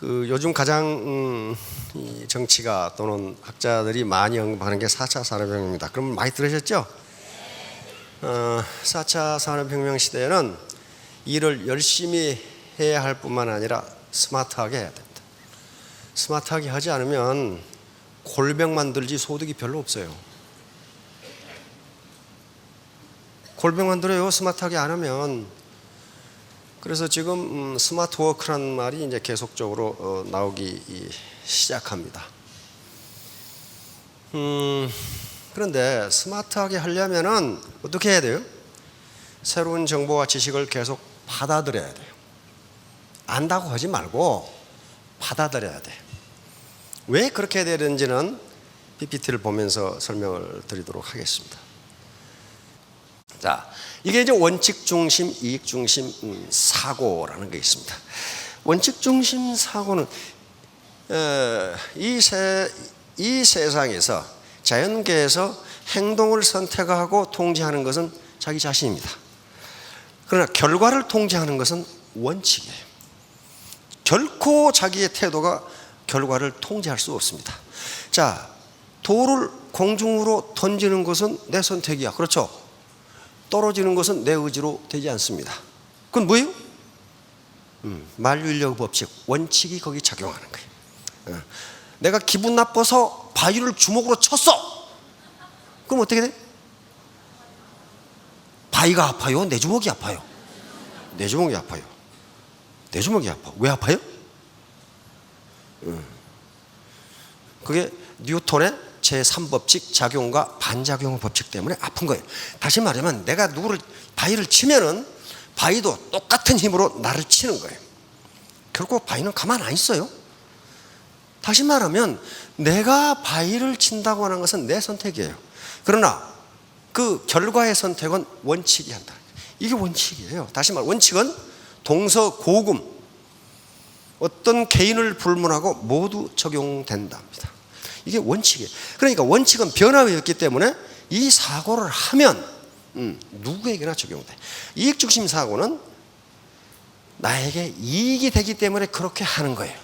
요즘 가장 이 정치가 또는 학자들이 많이 언급하는 게 4차 산업혁명입니다. 그럼 많이 들으셨죠? 4차 산업혁명 시대에는 일을 열심히 해야 할 뿐만 아니라 스마트하게 해야 됩니다. 스마트하게 하지 않으면 골병만 들지 소득이 별로 없어요. 골병만 들어요. 스마트하게 안 하면. 그래서 지금 스마트워크라는 말이 이제 계속적으로 나오기 시작합니다. 그런데 스마트하게 하려면은 어떻게 해야 돼요? 새로운 정보와 지식을 계속 받아들여야 돼요. 안다고 하지 말고 받아들여야 돼요. 왜 그렇게 해야 되는지는 PPT를 보면서 설명을 드리도록 하겠습니다. 자, 이게 이제 원칙 중심, 이익 중심 사고라는 게 있습니다. 원칙 중심 사고는 이 세상에서 자연계에서 행동을 선택하고 통제하는 것은 자기 자신입니다. 그러나 결과를 통제하는 것은 원칙이에요. 결코 자기의 태도가 결과를 통제할 수 없습니다. 자, 돌을 공중으로 던지는 것은 내 선택이야. 그렇죠? 떨어지는 것은 내 의지로 되지 않습니다. 그건 뭐예요? 만류인력 법칙, 원칙이 거기 작용하는 거예요. 내가 기분 나빠서 바위를 주먹으로 쳤어. 그럼 어떻게 돼? 바위가 아파요? 내 주먹이 아파요? 내 주먹이 아파요. 내 주먹이 아파. 왜 아파요? 그게 뉴턴의 제3법칙 작용과 반작용 법칙 때문에 아픈 거예요. 다시 말하면 내가 누구를 바위를 치면은 바위도 똑같은 힘으로 나를 치는 거예요. 결국 바위는 가만 안 있어요. 다시 말하면 내가 바위를 친다고 하는 것은 내 선택이에요. 그러나 그 결과의 선택은 원칙이 한다. 이게 원칙이에요. 다시 말하면 원칙은 동서고금 어떤 개인을 불문하고 모두 적용된답니다. 이게 원칙이에요. 그러니까 원칙은 변화가 없기 때문에 이 사고를 하면 누구에게나 적용돼. 이익중심 사고는 나에게 이익이 되기 때문에 그렇게 하는 거예요.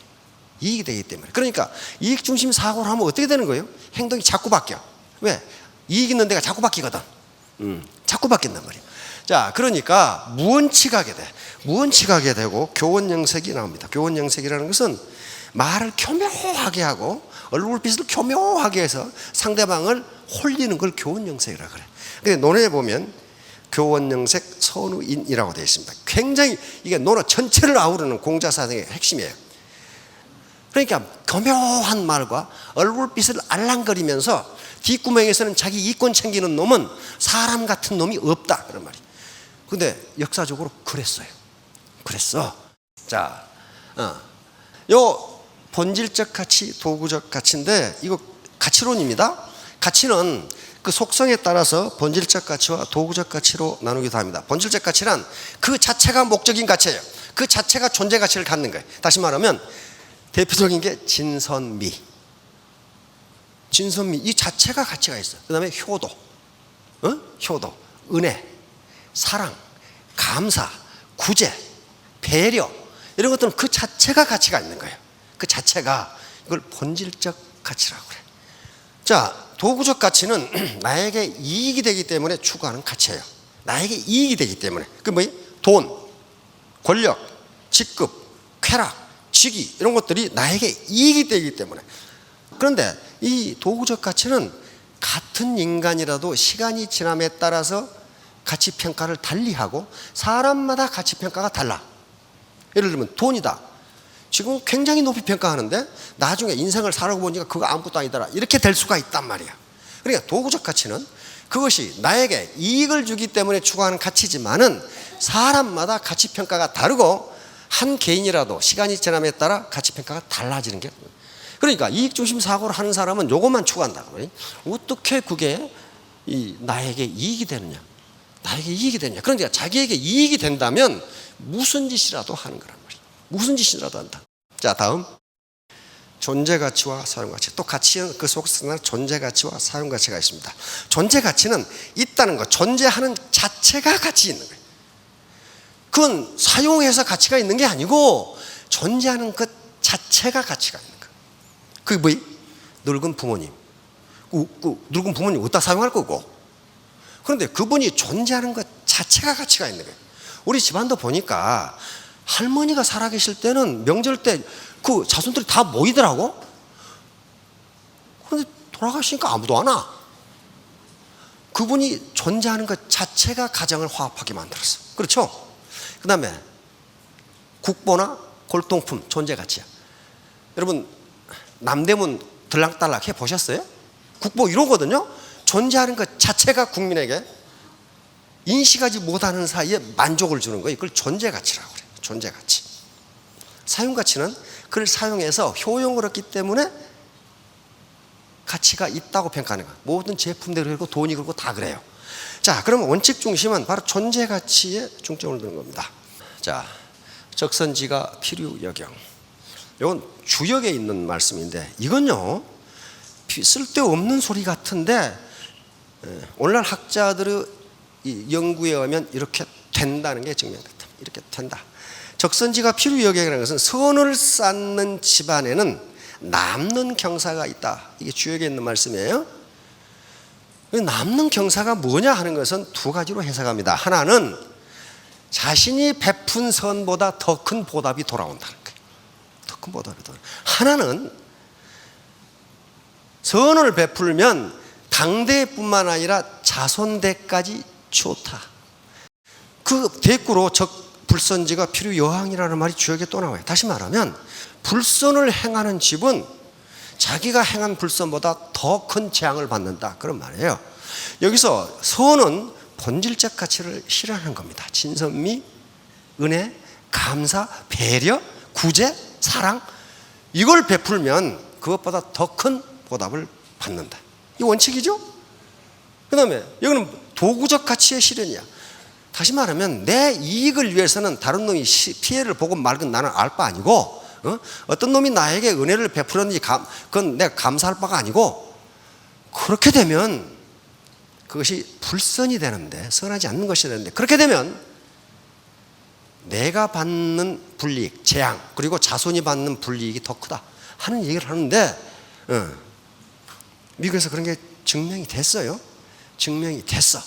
이익이 되기 때문에. 그러니까 이익중심 사고를 하면 어떻게 되는 거예요? 행동이 자꾸 바뀌어. 왜? 이익 있는 데가 자꾸 바뀌거든. 자꾸 바뀐단 말이에요. 자, 그러니까 무원칙하게 돼. 무원칙하게 되고 교원영색이 나옵니다. 교원영색이라는 것은 말을 교묘하게 하고 얼굴빛을 교묘하게 해서 상대방을 홀리는 걸 교원영색이라고 그래. 근데 논어에 보면 교원영색 선우인이라고 되어 있습니다. 굉장히 이게 논어 전체를 아우르는 공자사상의 핵심이에요. 그러니까 교묘한 말과 얼굴빛을 알랑거리면서 뒷구멍에서는 자기 이권 챙기는 놈은 사람 같은 놈이 없다 그런 말이에요. 근데 역사적으로 그랬어요. 그랬어. 자, 요 본질적 가치, 도구적 가치인데 이거 가치론입니다. 가치는 그 속성에 따라서 본질적 가치와 도구적 가치로 나누기도 합니다. 본질적 가치란 그 자체가 목적인 가치예요. 그 자체가 존재 가치를 갖는 거예요. 다시 말하면 대표적인 게 진선미. 진선미 이 자체가 가치가 있어요. 그 다음에 효도, 효도, 은혜, 사랑, 감사, 구제, 배려 이런 것들은 그 자체가 가치가 있는 거예요. 그 자체가 이걸 본질적 가치라고 그래. 자, 도구적 가치는 나에게 이익이 되기 때문에 추구하는 가치예요. 나에게 이익이 되기 때문에. 그 뭐예요? 돈, 권력, 직급, 쾌락, 직위 이런 것들이 나에게 이익이 되기 때문에. 그런데 이 도구적 가치는 같은 인간이라도 시간이 지남에 따라서 가치 평가를 달리하고 사람마다 가치 평가가 달라. 예를 들면 돈이다. 지금 굉장히 높이 평가하는데 나중에 인생을 살아보고 보니까 그거 아무것도 아니더라. 이렇게 될 수가 있단 말이야. 그러니까 도구적 가치는 그것이 나에게 이익을 주기 때문에 추구하는 가치지만은 사람마다 가치 평가가 다르고 한 개인이라도 시간이 지남에 따라 가치 평가가 달라지는 게. 그러니까 이익중심 사고를 하는 사람은 요것만 추구한다. 어떻게 그게 나에게 이익이 되느냐? 나에게 이익이 되느냐? 그러니까 자기에게 이익이 된다면 무슨 짓이라도 하는 거란 말이에요. 무슨 짓이라도 한다. 자, 다음 존재 가치와 사용 가치. 또 가치는 그 속에서 존재 가치와 사용 가치가 있습니다. 존재 가치는 있다는 것, 존재하는 자체가 가치 있는 거예요. 그건 사용해서 가치가 있는 게 아니고 존재하는 것 자체가 가치가 있는 거예요. 그게 뭐이? 늙은 부모님. 늙은 부모님 어디다 사용할 거고. 그런데 그분이 존재하는 것 자체가 가치가 있는 거예요. 우리 집안도 보니까 할머니가 살아계실 때는 명절 때 그 자손들이 다 모이더라고. 그런데 돌아가시니까 아무도 안 와. 그분이 존재하는 것 자체가 가정을 화합하게 만들었어. 그렇죠? 그 다음에 국보나 골동품 존재 가치야. 여러분 남대문 들락달락 해보셨어요? 국보 이러거든요. 존재하는 것 자체가 국민에게 인식하지 못하는 사이에 만족을 주는 거예요. 이걸 존재 가치라고 그래요. 존재 가치. 사용 가치는 그걸 사용해서 효용을 얻기 때문에 가치가 있다고 평가하는 거예요. 모든 제품들이 그렇고 돈이 그렇고 다 그래요. 자, 그러면 원칙 중심은 바로 존재 가치에 중점을 두는 겁니다. 자, 적선지가 필요여경. 이건 주역에 있는 말씀인데 이건요 쓸데없는 소리 같은데 오늘날 학자들의 연구에 의하면 이렇게 된다는 게 증명됐다. 이렇게 된다. 적선지가 필요여경이라는 것은 선을 쌓는 집안에는 남는 경사가 있다. 이게 주역에 있는 말씀이에요. 남는 경사가 뭐냐 하는 것은 두 가지로 해석합니다. 하나는 자신이 베푼 선보다 더 큰 보답이 돌아온다는 거예요. 더 큰 보답이 돌아온다. 하나는 선을 베풀면 당대뿐만 아니라 자손대까지 좋다. 그 대꾸로 불선지가 필요여항이라는 말이 주역에 또 나와요. 다시 말하면 불선을 행하는 집은 자기가 행한 불선보다 더 큰 재앙을 받는다. 그런 말이에요. 여기서 선은 본질적 가치를 실현하는 겁니다. 진선미, 은혜, 감사, 배려, 구제, 사랑 이걸 베풀면 그것보다 더 큰 보답을 받는다. 이 원칙이죠. 그 다음에 여기는 도구적 가치의 실현이야. 다시 말하면 내 이익을 위해서는 다른 놈이 피해를 보고 말건 나는 알 바 아니고 어떤 놈이 나에게 은혜를 베풀었는지 그건 내가 감사할 바가 아니고 그렇게 되면 그것이 불선이 되는데 선하지 않는 것이 되는데 그렇게 되면 내가 받는 불이익, 재앙 그리고 자손이 받는 불이익이 더 크다 하는 얘기를 하는데 미국에서 그런 게 증명이 됐어요. 증명이 됐어.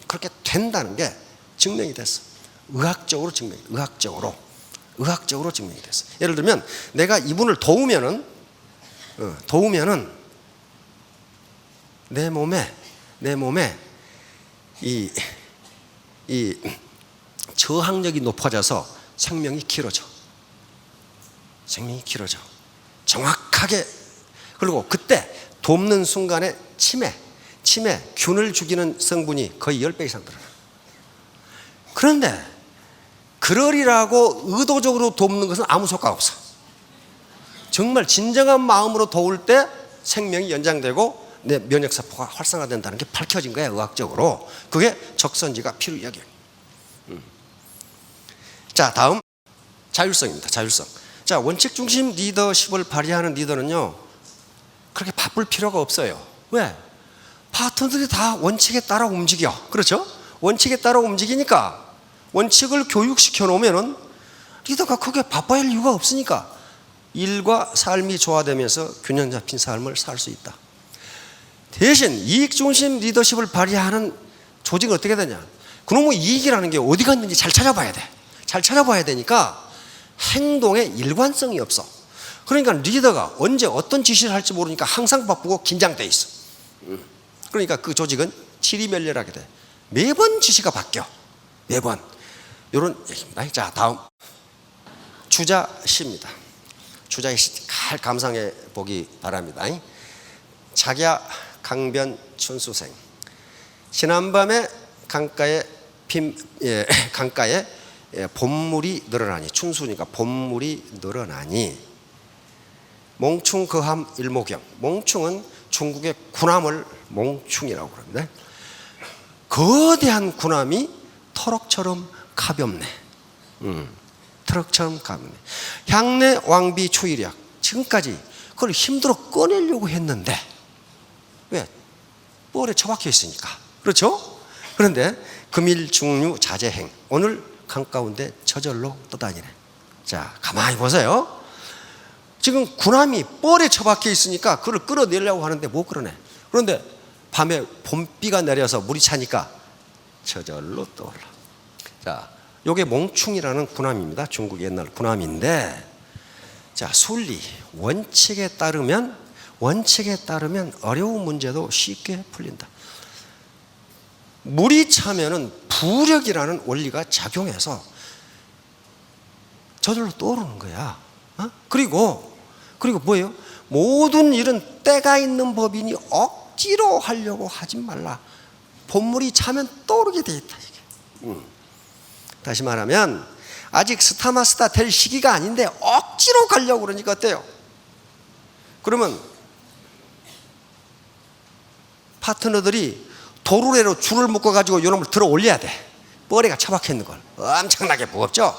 그렇게 된다는 게 증명이 됐어. 의학적으로 증명이 됐어. 예를 들면 내가 이분을 도우면은 내 몸에 이 저항력이 높아져서 생명이 길어져. 정확하게. 그리고 그때 돕는 순간에 치매, 균을 죽이는 성분이 거의 10배 이상 들어요. 그런데 그러리라고 의도적으로 돕는 것은 아무 효과가 없어. 정말 진정한 마음으로 도울 때 생명이 연장되고 내 면역세포가 활성화된다는 게 밝혀진 거야, 의학적으로. 그게 적선지가 필요여경. 자, 다음 자율성입니다. 자율성. 자, 원칙 중심 리더십을 발휘하는 리더는요 그렇게 바쁠 필요가 없어요. 왜? 파트너들이 다 원칙에 따라 움직여. 그렇죠? 원칙에 따라 움직이니까 원칙을 교육시켜 놓으면은 리더가 크게 바빠야 할 이유가 없으니까 일과 삶이 조화되면서 균형 잡힌 삶을 살 수 있다. 대신 이익 중심 리더십을 발휘하는 조직은 어떻게 되냐? 그놈의 이익이라는 게 어디 갔는지 잘 찾아봐야 돼. 잘 찾아봐야 되니까 행동에 일관성이 없어. 그러니까 리더가 언제 어떤 지시를 할지 모르니까 항상 바쁘고 긴장돼 있어. 그러니까 그 조직은 치리멸렬하게 돼. 매번 지시가 바뀌어. 매번. 이런 얘기입니다. 자, 다음 주자시입니다. 주자의 시 잘 감상해 보기 바랍니다. 작야 강변 춘수생. 지난밤에 강가에 봄물이 늘어나니, 춘수니까 봄물이 늘어나니 몽충 거함 일모경. 몽충은 중국의 군함을 몽충이라고 그러는데 거대한 군함이 터럭처럼 가볍네. 터럭처럼 가볍네. 향내 왕비 초일약. 지금까지 그걸 힘들어 꺼내려고 했는데 왜? 뻘에 처박혀 있으니까. 그렇죠? 그런데 금일 중류 자제행. 오늘 한가운데 저절로 떠다니네. 자, 가만히 보세요. 지금 군함이 뻘에 처박혀 있으니까 그걸 끌어내려고 하는데 못 끌어내. 그런데 밤에 봄비가 내려서 물이 차니까 저절로 떠올라. 자, 요게 몽충이라는 군함입니다. 중국 옛날 군함인데, 자, 순리, 원칙에 따르면 어려운 문제도 쉽게 풀린다. 물이 차면은 부력이라는 원리가 작용해서 저절로 떠오르는 거야. 그리고 뭐예요? 모든 일은 때가 있는 법이니 억지로 하려고 하지 말라. 본물이 차면 떠오르게 돼 있다, 이게. 다시 말하면 아직 스타마스타 될 시기가 아닌데 억지로 가려고 그러니까 어때요? 그러면 파트너들이 도루래로 줄을 묶어가지고 이놈을 들어 올려야 돼. 뻘에가 처박혀 있는 걸. 엄청나게 무겁죠?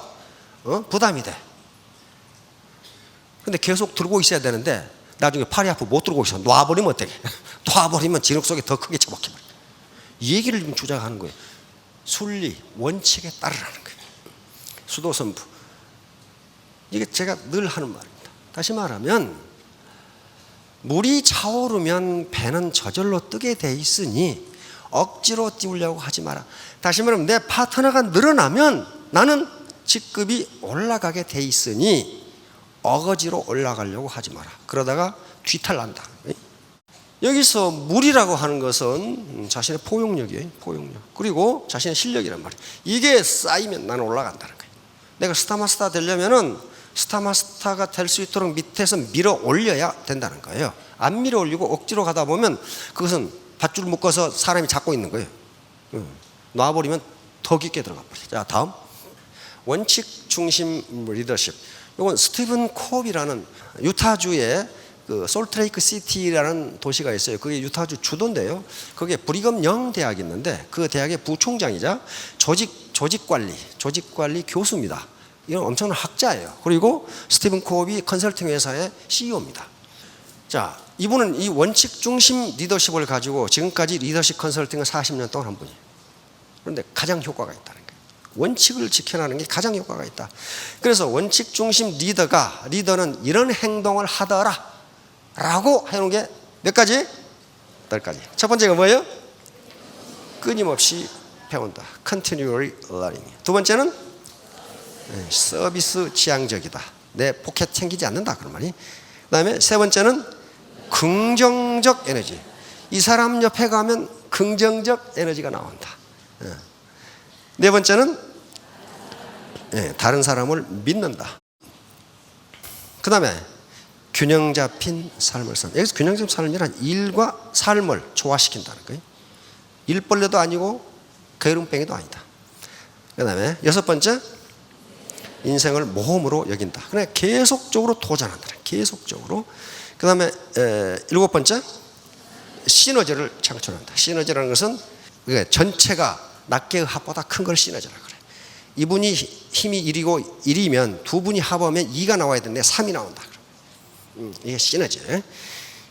부담이 돼. 근데 계속 들고 있어야 되는데 나중에 팔이 아프고 못 들고 있어. 놔버리면 어떡해? 놔버리면 진흙 속에 더 크게 처박혀버려. 이 얘기를 지금 주장하는 거예요. 순리, 원칙에 따르라는 거예요. 수도선부. 이게 제가 늘 하는 말입니다. 다시 말하면 물이 차오르면 배는 저절로 뜨게 돼 있으니 억지로 띄우려고 하지 마라. 다시 말하면 내 파트너가 늘어나면 나는 직급이 올라가게 돼 있으니 어거지로 올라가려고 하지 마라. 그러다가 뒤탈난다. 여기서 물이라고 하는 것은 자신의 포용력이에요. 포용력. 그리고 자신의 실력이란 말이에요. 이게 쌓이면 나는 올라간다는 거예요. 내가 스타마스터 되려면은 스타마스터가 될 수 있도록 밑에서 밀어 올려야 된다는 거예요. 안 밀어 올리고 억지로 가다 보면 그것은 밧줄 묶어서 사람이 잡고 있는 거예요. 놔버리면 더 깊게 들어가 버려요. 자, 다음. 원칙 중심 리더십. 이건 스티븐 콥이라는 유타주의 그 솔트레이크 시티라는 도시가 있어요. 그게 유타주 주도인데요. 거기에 브리검 영 대학이 있는데 그 대학의 부총장이자 조직관리 교수입니다. 이건 엄청난 학자예요. 그리고 스티븐 콥이 컨설팅 회사의 CEO입니다. 자, 이분은 이 원칙 중심 리더십을 가지고 지금까지 리더십 컨설팅을 40년 동안 한 분이에요. 그런데 가장 효과가 있다는 거예요. 원칙을 지켜나가는 게 가장 효과가 있다. 그래서 원칙 중심 리더는 이런 행동을 하더라 라고 해놓은 게 몇 가지? 8가지. 첫 번째가 뭐예요? 끊임없이 배운다. Continually learning. 두 번째는 서비스 지향적이다. 내 포켓 챙기지 않는다, 그런 말이. 그 다음에 세 번째는 긍정적 에너지. 이 사람 옆에 가면 긍정적 에너지가 나온다. 네 번째는 다른 사람을 믿는다. 그 다음에 균형 잡힌 삶을 산다. 여기서 균형 잡힌 삶이란 일과 삶을 조화시킨다는 거예요. 일벌레도 아니고 게으름뱅이도 아니다. 그 다음에 여섯 번째, 인생을 모험으로 여긴다. 그냥 계속적으로 도전한다. 계속적으로. 그 다음에 일곱 번째, 시너지를 창출한다. 시너지라는 것은 전체가 낱개의 합보다 큰 걸 시너지라고 그래. 이분이 힘이 1이고 1이면 두 분이 합하면 2가 나와야 되는데 3이 나온다. 이게 시너지.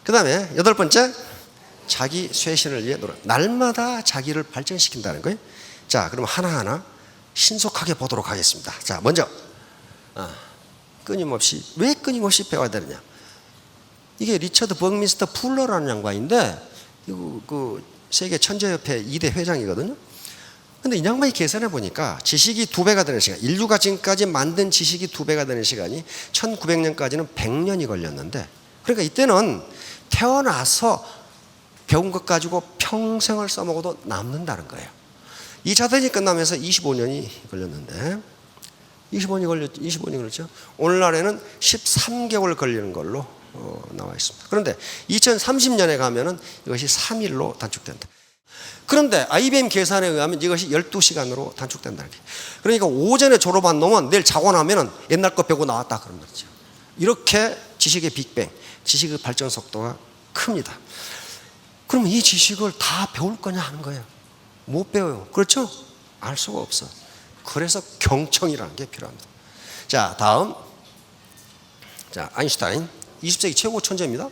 그 다음에 여덟 번째, 자기 쇄신을 위해 노력. 날마다 자기를 발전시킨다는 거예요. 자, 그럼 하나하나 신속하게 보도록 하겠습니다. 자, 먼저 왜 끊임없이 배워야 되느냐. 이게 리처드 버크민스터 풀러라는 양반인데 그 세계 천재협회 2대 회장이거든요. 근데 이 양반이 계산해 보니까 지식이 2배가 되는 시간, 인류가 지금까지 만든 지식이 2배가 되는 시간이 1900년까지는 100년이 걸렸는데, 그러니까 이때는 태어나서 배운 것 가지고 평생을 써먹어도 남는다는 거예요. 2차 대전이 끝나면서 25년이 걸렸는데 25년이 걸렸죠. 오늘날에는 13개월 걸리는 걸로 나와 있습니다. 그런데 2030년에 가면은 이것이 3일로 단축된다. 그런데 IBM 계산에 의하면 이것이 12시간으로 단축된다는 거예요. 그러니까 오전에 졸업한 놈은 내일 자고 나면은 옛날 거 배우고 나왔다 그런 말이죠. 이렇게 지식의 빅뱅, 지식의 발전 속도가 큽니다. 그러면 이 지식을 다 배울 거냐 하는 거예요. 못 배워요. 그렇죠? 알 수가 없어. 그래서 경청이라는 게 필요합니다. 자, 다음. 자, 아인슈타인. 20세기 최고 천재입니다.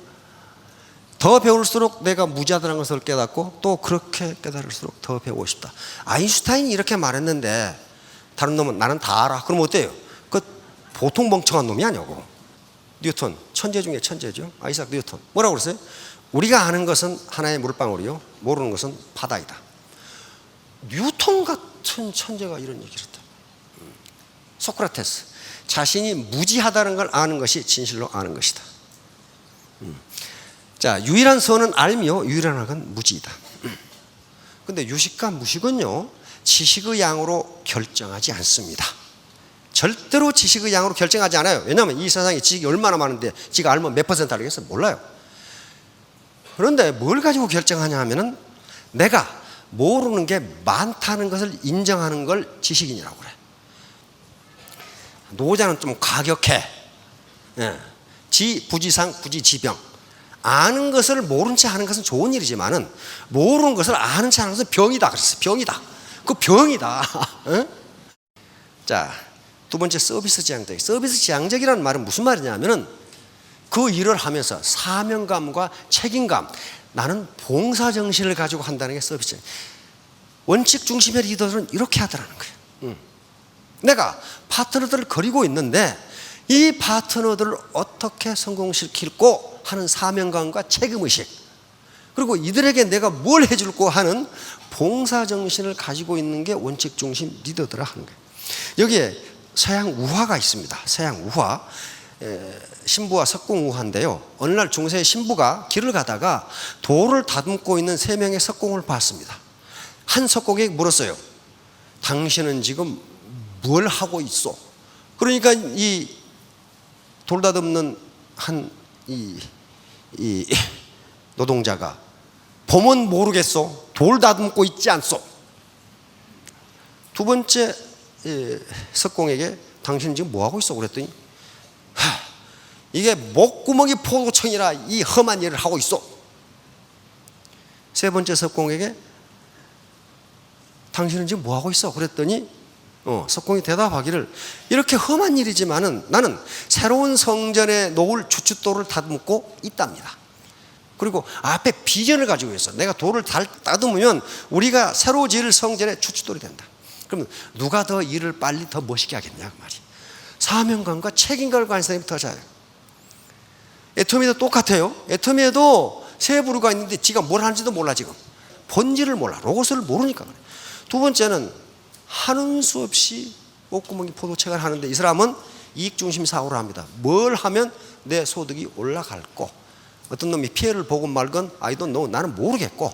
더 배울수록 내가 무지하다는 것을 깨닫고 또 그렇게 깨달을수록 더 배우고 싶다. 아인슈타인이 이렇게 말했는데 다른 놈은 나는 다 알아. 그럼 어때요? 그 보통 멍청한 놈이 아니고. 뉴턴, 천재 중에 천재죠. 아이삭 뉴턴. 뭐라고 그랬어요? 우리가 아는 것은 하나의 물방울이요, 모르는 것은 바다이다. 뉴턴 같은 천재가 이런 얘기를 했다. 소크라테스, 자신이 무지하다는 걸 아는 것이 진실로 아는 것이다. 자, 유일한 선은 알며 유일한 악은 무지이다. 근데 유식과 무식은요, 지식의 양으로 결정하지 않습니다. 절대로 지식의 양으로 결정하지 않아요. 왜냐하면 이 세상에 지식이 얼마나 많은데 지가 알면 몇 퍼센트 알겠어요? 몰라요. 그런데 뭘 가지고 결정하냐 하면은 내가 모르는 게 많다는 것을 인정하는 걸 지식인이라고 그래. 노자는 좀 과격해. 부지상 부지지병. 아는 것을 모른 채 하는 것은 좋은 일이지만은 모르는 것을 아는 채 하는 것은 병이다 그랬어. 병이다. 그 병이다. 자, 두 번째 서비스 지향적. 서비스 지향적이라는 말은 무슨 말이냐면은 그 일을 하면서 사명감과 책임감, 나는 봉사정신을 가지고 한다는 게 서비스. 원칙 중심의 리더들은 이렇게 하더라는 거예요. 내가 파트너들을 거리고 있는데 이 파트너들을 어떻게 성공시킬고 하는 사명감과 책임의식, 그리고 이들에게 내가 뭘 해줄고 하는 봉사정신을 가지고 있는 게 원칙 중심 리더들을 하는 거예요. 여기에 서양 우화가 있습니다. 서양 우화. 신부와 석공우화인데요. 어느 날 중세의 신부가 길을 가다가 돌을 다듬고 있는 세 명의 석공을 봤습니다. 한 석공에게 물었어요. 당신은 지금 뭘 하고 있어? 그러니까 이 돌 다듬는 이 노동자가 보면 모르겠어. 돌 다듬고 있지 않소. 두 번째 석공에게 당신은 지금 뭐 하고 있어? 그랬더니 이게 목구멍이 포도청이라 이 험한 일을 하고 있어. 세 번째 석공에게 당신은 지금 뭐 하고 있어? 그랬더니 석공이 대답하기를 이렇게 험한 일이지만은 나는 새로운 성전에 놓을 주춧돌을 다듬고 있답니다. 그리고 앞에 비전을 가지고 있어. 내가 돌을 다듬으면 우리가 새로 지을 성전의 주춧돌이 된다. 그러면 누가 더 일을 빨리 더 멋있게 하겠냐 그 말이. 사명감과 책임감을 가진 사람이 더 잘해요. 애터미도 똑같아요. 애터미에도 세 부류가 있는데 지가 뭘 하는지도 몰라. 지금 본질을 몰라. 로고스를 모르니까 그래. 두 번째는 하는 수 없이 목구멍이 포도책을 하는데 이 사람은 이익중심 사고를 합니다. 뭘 하면 내 소득이 올라갈고, 어떤 놈이 피해를 보고 말건 I don't know, 나는 모르겠고.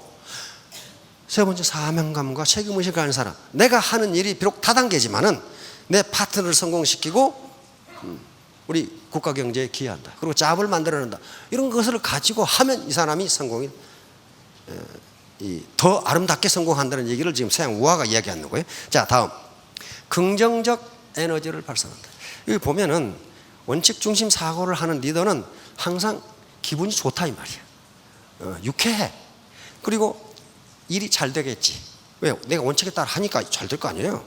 세 번째, 사명감과 책임의식을 가진 사람. 내가 하는 일이 비록 다단계지만은 내 파트너를 성공시키고 우리 국가 경제에 기여한다. 그리고 잡을 만들어낸다. 이런 것을 가지고 하면 이 사람이 성공이 더 아름답게 성공한다는 얘기를 지금 서양 우화가 이야기하는 거예요. 자, 다음. 긍정적 에너지를 발산한다. 여기 보면은 원칙 중심 사고를 하는 리더는 항상 기분이 좋다 이 말이야. 유쾌해. 그리고 일이 잘 되겠지. 왜? 내가 원칙에 따라 하니까 잘 될 거 아니에요.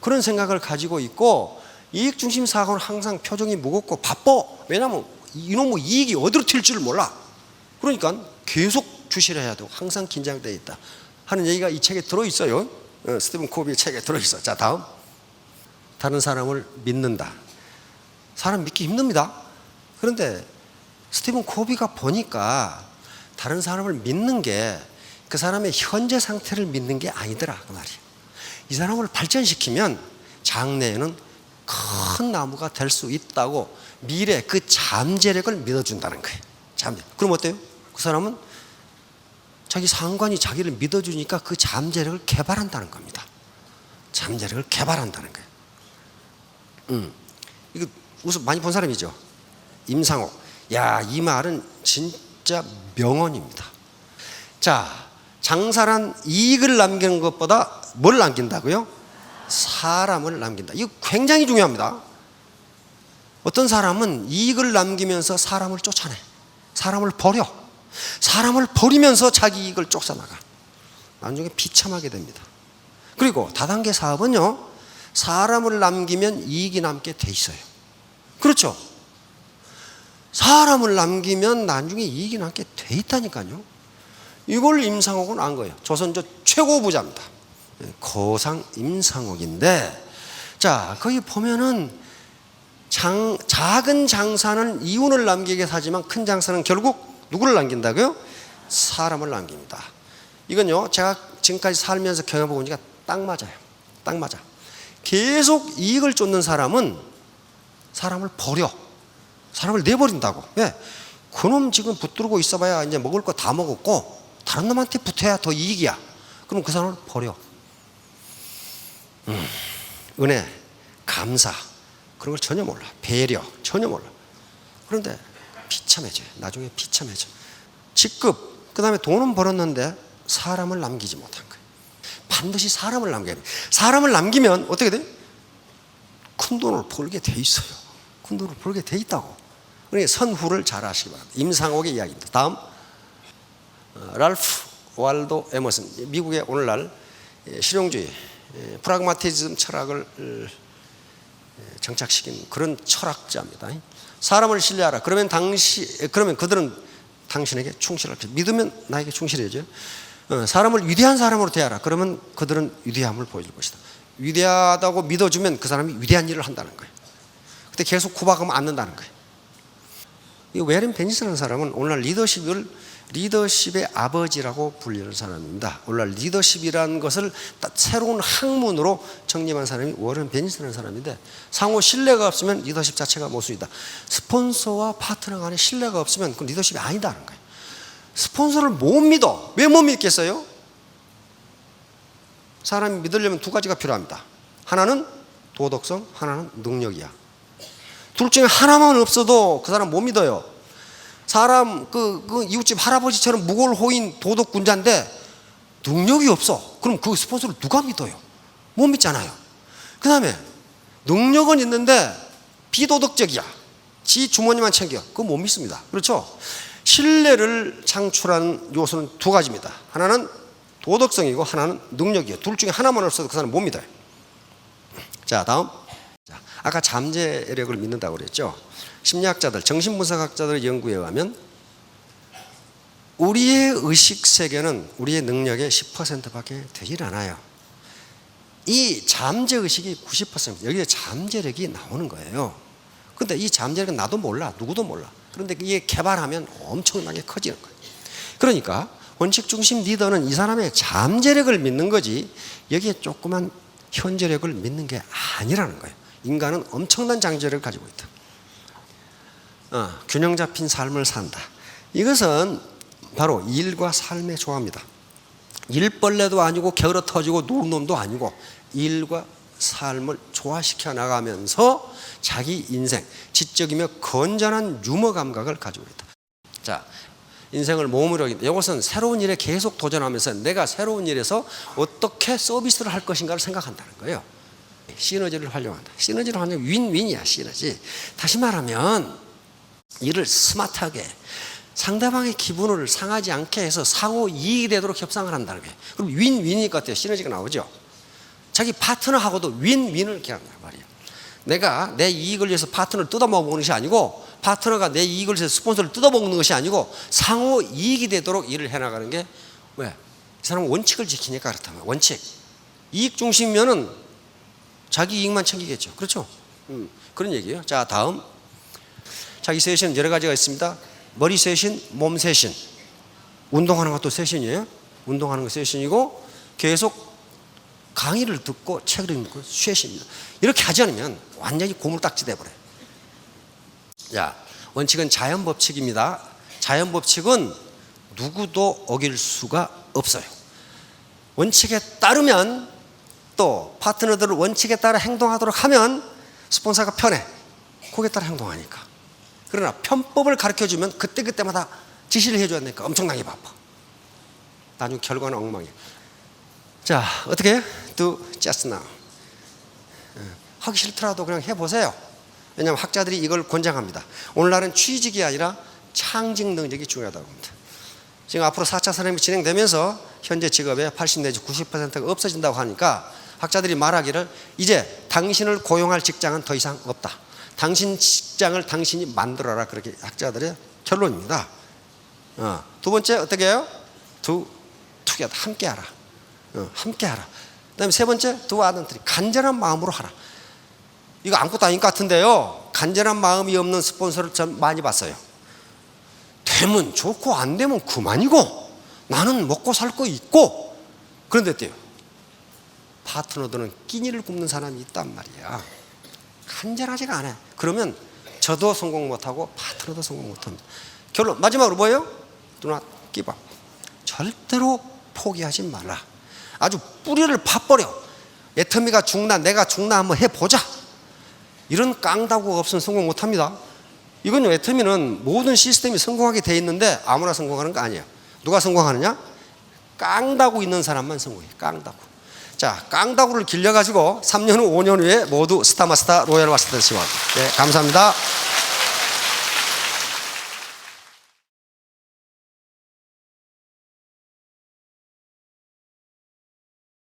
그런 생각을 가지고 있고, 이익 중심 사고는 항상 표정이 무겁고 바빠. 왜냐하면 이놈의 이익이 어디로 튈지를 몰라. 그러니까 계속 주시를 해야 되고 항상 긴장되어 있다 하는 얘기가 이 책에 들어있어요. 스티븐 코비의 책에 들어있어. 자, 다음. 다른 사람을 믿는다. 사람 믿기 힘듭니다. 그런데 스티븐 코비가 보니까 다른 사람을 믿는 게 그 사람의 현재 상태를 믿는 게 아니더라 그 말이에요. 이 사람을 발전시키면 장래에는 큰 나무가 될 수 있다고 미래 그 잠재력을 믿어준다는 거예요. 잠재. 그럼 어때요? 그 사람은 자기 상관이 자기를 믿어주니까 그 잠재력을 개발한다는 겁니다. 잠재력을 개발한다는 거예요. 이거 우선 많이 본 사람이죠. 임상옥. 야, 이 말은 진짜 명언입니다. 자, 장사란 이익을 남기는 것보다 뭘 남긴다고요? 사람을 남긴다. 이거 굉장히 중요합니다. 어떤 사람은 이익을 남기면서 사람을 쫓아내. 사람을 버려. 사람을 버리면서 자기 이익을 쫓아나가. 나중에 비참하게 됩니다. 그리고 다단계 사업은요, 사람을 남기면 이익이 남게 돼 있어요. 그렇죠? 사람을 남기면 나중에 이익이 남게 돼 있다니까요. 이걸 임상옥은 안 거예요. 조선조 최고 부자입니다. 거상 임상옥인데 자, 거기 보면은 작은 장사는 이윤을 남기게 위해서 하지만 큰 장사는 결국 누구를 남긴다고요? 사람을 남깁니다. 이건요, 제가 지금까지 살면서 경험해 보니까 딱 맞아요. 딱 맞아. 계속 이익을 쫓는 사람은 사람을 버려. 사람을 내버린다고. 왜? 그놈 지금 붙들고 있어봐야 이제 먹을 거 다 먹었고 다른 놈한테 붙어야 더 이익이야. 그럼 그 사람을 버려. 은혜, 감사 그런 걸 전혀 몰라. 배려 전혀 몰라. 그런데 비참해져요. 나중에 비참해져. 직급, 그 다음에 돈은 벌었는데 사람을 남기지 못한 거예요. 반드시 사람을 남겨야 돼요. 사람을 남기면 어떻게 돼요? 큰 돈을 벌게 돼 있어요. 큰 돈을 벌게 돼 있다고. 그러니까 선후를 잘 아시기 바랍니다. 임상옥의 이야기입니다. 다음, 랄프 월도 에머슨, 미국의 오늘날 실용주의 프라그마티즘 철학을 정착시킨 그런 철학자입니다. 사람을 신뢰하라. 그러면 그들은 당신에게 충실할 것이다. 믿으면 나에게 충실해야죠. 사람을 위대한 사람으로 대하라. 그러면 그들은 위대함을 보여줄 것이다. 위대하다고 믿어주면 그 사람이 위대한 일을 한다는 거예요. 그때 계속 구박하면 않는다는 거예요. 이 웨런 베니스라는 사람은 오늘날 리더십의 아버지라고 불리는 사람입니다. 오늘날 리더십이라는 것을 새로운 학문으로 정립한 사람이 워런 베니스라는 사람인데, 상호 신뢰가 없으면 리더십 자체가 모순이다. 스폰서와 파트너 간에 신뢰가 없으면 그건 리더십이 아니다는 거예요. 스폰서를 못 믿어. 왜 못 믿겠어요? 사람이 믿으려면 두 가지가 필요합니다. 하나는 도덕성, 하나는 능력이야. 둘 중에 하나만 없어도 그 사람 못 믿어요. 사람 그 이웃집 할아버지처럼 무골호인 도덕군자인데 능력이 없어. 그럼 그 스폰서를 누가 믿어요? 못 믿잖아요. 그 다음에 능력은 있는데 비도덕적이야. 지 주머니만 챙겨. 그거 못 믿습니다. 그렇죠? 신뢰를 창출하는 요소는 두 가지입니다. 하나는 도덕성이고 하나는 능력이에요. 둘 중에 하나만 없어도 그 사람 못 믿어요. 자, 다음. 아까 잠재력을 믿는다고 그랬죠. 심리학자들, 정신분석학자들의 연구에 의하면 우리의 의식세계는 우리의 능력의 10%밖에 되질 않아요. 이 잠재의식이 90%, 여기에 잠재력이 나오는 거예요. 그런데 이 잠재력은 나도 몰라, 누구도 몰라. 그런데 이게 개발하면 엄청나게 커지는 거예요. 그러니까 원칙중심 리더는 이 사람의 잠재력을 믿는 거지 여기에 조그만 현재력을 믿는 게 아니라는 거예요. 인간은 엄청난 잠재력을 가지고 있다. 균형 잡힌 삶을 산다. 이것은 바로 일과 삶의 조화입니다. 일벌레도 아니고 게으러 터지고 노는 놈도 아니고 일과 삶을 조화시켜 나가면서 자기 인생, 지적이며 건전한 유머 감각을 가지고 있다. 자, 인생을 몸으로 하기, 이것은 새로운 일에 계속 도전하면서 내가 새로운 일에서 어떻게 서비스를 할 것인가를 생각한다는 거예요. 시너지를 활용한다. 시너지를 활용하면 윈윈이야, 시너지. 다시 말하면 일을 스마트하게 상대방의 기분을 상하지 않게 해서 상호 이익이 되도록 협상을 한다는 거예요. 그럼 윈윈일 것 같아요. 시너지가 나오죠. 자기 파트너하고도 윈윈을 기한단 말이에요. 내가 내 이익을 위해서 파트너를 뜯어먹는 것이 아니고 파트너가 내 이익을 위해서 스폰서를 뜯어먹는 것이 아니고 상호 이익이 되도록 일을 해나가는 게 왜? 이 사람은 원칙을 지키니까 그렇다면 원칙. 이익 중심이면은 자기 이익만 챙기겠죠. 그렇죠? 그런 얘기예요. 자, 다음. 자기 세신 여러 가지가 있습니다. 머리 세신, 몸 세신. 운동하는 것도 세신이에요. 운동하는 거 세신이고 계속 강의를 듣고 책을 읽는 거 쇠신입니다. 이렇게 하지 않으면 완전히 고물딱지 돼버려요. 자, 원칙은 자연법칙입니다. 자연법칙은 누구도 어길 수가 없어요. 원칙에 따르면 또 파트너들을 원칙에 따라 행동하도록 하면 스폰서가 편해. 거기에 따라 행동하니까. 그러나 편법을 가르쳐주면 그때그때마다 지시를 해줘야 되니까 엄청나게 바빠. 나중에 결과는 엉망이야. 자, 어떻게 해? Do just now. 하기 싫더라도 그냥 해보세요. 왜냐하면 학자들이 이걸 권장합니다. 오늘날은 취직이 아니라 창직 능력이 중요하다고 합니다. 지금 앞으로 4차 산업이 진행되면서 현재 직업의 80 내지 90%가 없어진다고 하니까 학자들이 말하기를 이제 당신을 고용할 직장은 더 이상 없다. 당신 직장을 당신이 만들어라. 그렇게 학자들의 결론입니다. 두 번째 어떻게 해요? 투게더 함께하라. 함께하라. 그다음에 세 번째 두 아들들이 간절한 마음으로 하라. 이거 아무것도 아닌 것 같은데요, 간절한 마음이 없는 스폰서를 전 많이 봤어요. 되면 좋고 안 되면 그만이고 나는 먹고 살 거 있고. 그런데 어때요? 파트너들은 끼니를 굽는 사람이 있단 말이야. 간절하지가 않아요. 그러면 저도 성공 못하고 파트너도 성공 못합니다. 결론 마지막으로 뭐예요? Do not give up. 절대로 포기하지 말라. 아주 뿌리를 파버려. 애터미가 죽나 내가 죽나 한번 해보자. 이런 깡다구가 없으면 성공 못합니다. 이건요, 애터미는 모든 시스템이 성공하게 돼 있는데 아무나 성공하는 거 아니에요. 누가 성공하느냐? 깡다구 있는 사람만 성공해. 깡다구. 자, 깡다구를 길러가지고 3년 후 5년 후에 모두 스타마스터 로얄 마스터 되시기 바랍니다. 네, 감사합니다.